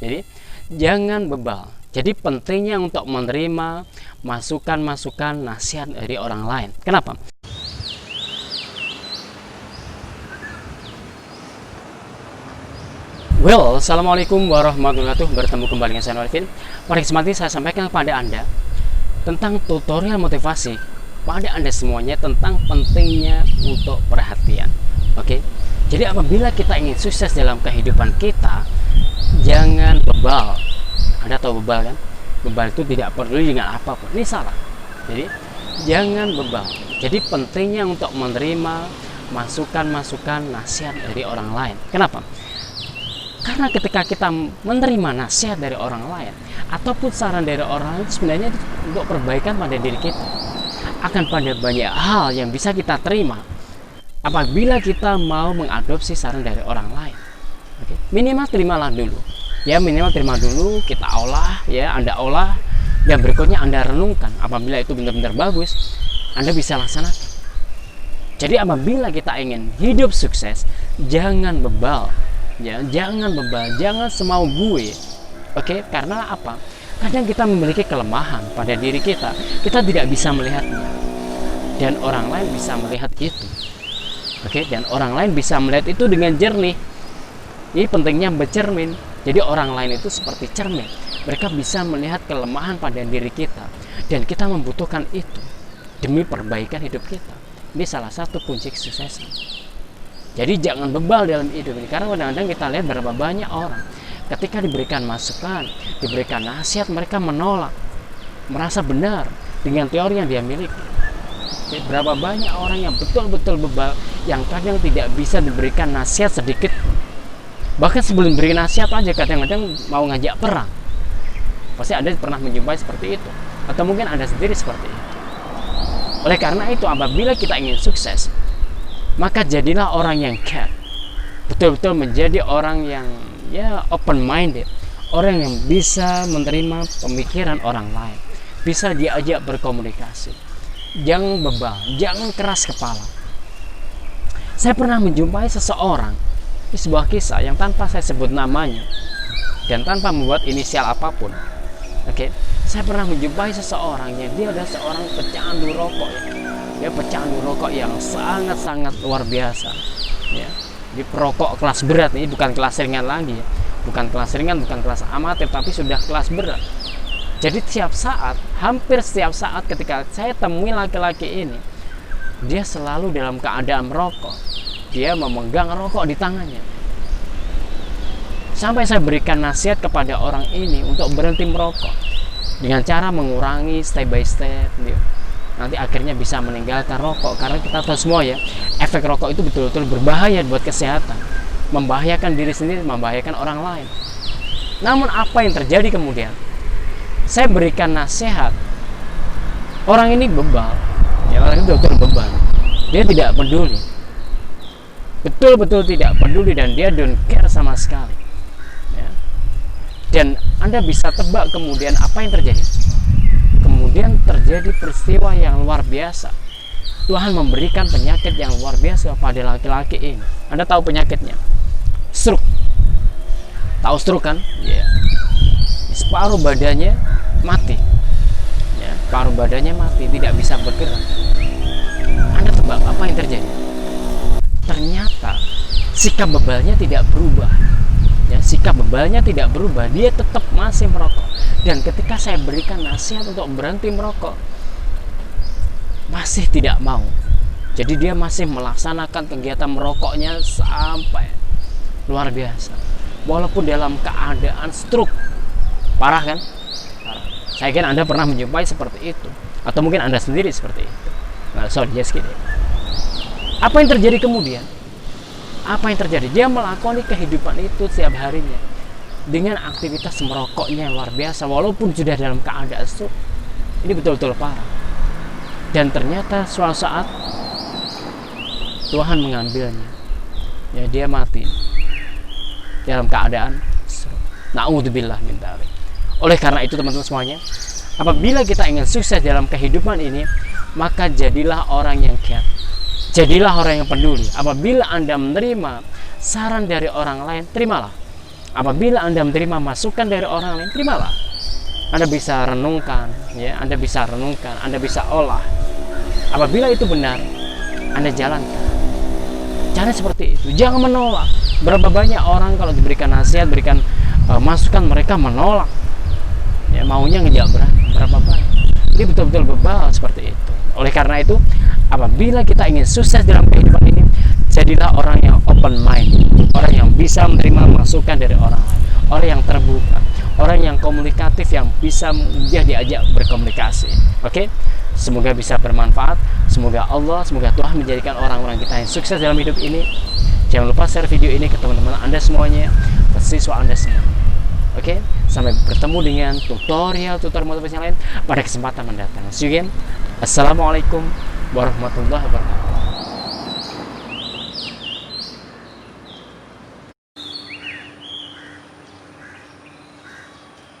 Jadi jangan bebal. Jadi pentingnya untuk menerima masukan-masukan nasihat dari orang lain. Kenapa? Well, assalamualaikum warahmatullahi wabarakatuh. Bertemu kembali dengan saya Alvin. Pada kesempatan ini saya sampaikan kepada Anda tentang tutorial motivasi pada Anda semuanya tentang pentingnya untuk perhatian. Oke. Jadi apabila kita ingin sukses dalam kehidupan kita, jangan bebal. Anda tahu bebal kan? Bebal itu tidak peduli dengan apapun. Ini salah. Jadi jangan bebal. Jadi pentingnya untuk menerima masukan-masukan nasihat dari orang lain. Kenapa? Karena ketika kita menerima nasihat dari orang lain ataupun saran dari orang lain, sebenarnya itu untuk perbaikan pada diri kita. Akan pada banyak hal yang bisa kita terima apabila kita mau mengadopsi saran dari orang lain. Oke? Minimal terimalah dulu. Ya, minimal terima dulu, kita olah, ya, Anda olah, dan berikutnya Anda renungkan. Apabila itu benar-benar bagus, Anda bisa laksanakan. Jadi apabila kita ingin hidup sukses, jangan bebal. Ya, jangan bebal, jangan semau gue. Oke, karena apa? Kadang kita memiliki kelemahan pada diri kita. Kita tidak bisa melihatnya. Dan orang lain bisa melihat itu. Oke, dan orang lain bisa melihat itu dengan jernih. Ini pentingnya bercermin. Jadi orang lain itu seperti cermin. Mereka bisa melihat kelemahan pada diri kita. Dan kita membutuhkan itu demi perbaikan hidup kita. Ini salah satu kunci kesuksesan. Jadi jangan bebal dalam hidup ini. Karena kadang-kadang kita lihat berapa banyak orang ketika diberikan masukan, diberikan nasihat, mereka menolak, merasa benar dengan teori yang dia miliki. Jadi, berapa banyak orang yang betul-betul bebal, yang kadang tidak bisa diberikan nasihat sedikit. Bahkan sebelum beri nasihat aja kadang-kadang mau ngajak perang. Pasti Anda pernah menjumpai seperti itu. Atau mungkin Anda sendiri seperti itu. Oleh karena itu, apabila kita ingin sukses, maka jadilah orang yang care. Betul-betul menjadi orang yang open minded, orang yang bisa menerima pemikiran orang lain, bisa diajak berkomunikasi. Jangan bebal, jangan keras kepala. Saya pernah menjumpai seseorang, ini sebuah kisah yang tanpa saya sebut namanya dan tanpa membuat inisial apapun. Oke, saya pernah menjumpai seseorang yang dia adalah seorang pecandu rokok. Dia pecandu rokok yang sangat-sangat luar biasa. Ya. Di perokok kelas berat, ini bukan kelas ringan lagi, ya. Bukan kelas ringan, bukan kelas amatir, tapi sudah kelas berat. Jadi hampir setiap saat ketika saya temui laki-laki ini, dia selalu dalam keadaan merokok. Dia memegang rokok di tangannya. Sampai saya berikan nasihat kepada orang ini untuk berhenti merokok dengan cara mengurangi step by step. Nanti akhirnya bisa meninggalkan rokok. Karena kita tahu semua ya, efek rokok itu betul-betul berbahaya buat kesehatan, membahayakan diri sendiri, membahayakan orang lain. Namun apa yang terjadi kemudian? Saya berikan nasihat, orang ini bebal, ya, orang ini betul-betul bebal. Dia tidak peduli, betul-betul tidak peduli, dan dia don't care sama sekali. Ya. Dan Anda bisa tebak kemudian apa yang terjadi? Kemudian terjadi peristiwa yang luar biasa. Tuhan memberikan penyakit yang luar biasa pada laki-laki ini. Anda tahu penyakitnya? Stroke. Tahu stroke kan? Ya. Separuh badannya mati. Ya, separuh badannya mati, tidak bisa bergerak. Anda tebak apa yang terjadi? Ternyata sikap bebalnya tidak berubah. Ya, sikap bebalnya tidak berubah, dia tetap masih merokok. Dan ketika saya berikan nasihat untuk berhenti merokok, masih tidak mau. Jadi dia masih melaksanakan kegiatan merokoknya sampai luar biasa, walaupun dalam keadaan stroke. Parah kan? Parah. Saya kira Anda pernah menjumpai seperti itu, atau mungkin Anda sendiri seperti itu. Nah, sorry, just kidding. Apa yang terjadi kemudian? Apa yang terjadi? Dia melakoni kehidupan itu setiap harinya dengan aktivitas merokoknya yang luar biasa, walaupun sudah dalam keadaan stroke. Ini betul-betul parah. Dan ternyata suatu saat Tuhan mengambilnya. Ya, dia mati dalam keadaan stroke. Na'udzubillah min dzalik. Oleh karena itu teman-teman semuanya, apabila kita ingin sukses dalam kehidupan ini, maka jadilah orang yang care. Jadilah orang yang peduli. Apabila Anda menerima saran dari orang lain, terimalah. Apabila Anda menerima masukan dari orang lain, terimalah. Anda bisa renungkan, ya, Anda bisa renungkan, Anda bisa olah. Apabila itu benar, Anda jalankan. Jangan seperti itu, jangan menolak. Berapa banyak orang kalau diberikan nasihat, berikan masukan, mereka menolak. Ya, maunya ngejabrak, berapa banyak. Ini betul-betul bebal seperti itu. Oleh karena itu, apabila kita ingin sukses dalam kehidupan ini, jadilah orang yang open mind, orang yang bisa menerima masukan dari orang lain, orang yang terbuka, orang yang komunikatif, yang bisa mudah diajak berkomunikasi. Oke? Semoga bisa bermanfaat. Semoga Allah, semoga Tuhan menjadikan orang-orang kita yang sukses dalam hidup ini. Jangan lupa share video ini ke teman-teman Anda semuanya, ke siswa Anda semua. Oke? Sampai bertemu dengan tutorial motivasi yang lain pada kesempatan mendatang. See you again. Assalamualaikum warahmatullahi wabarakatuh.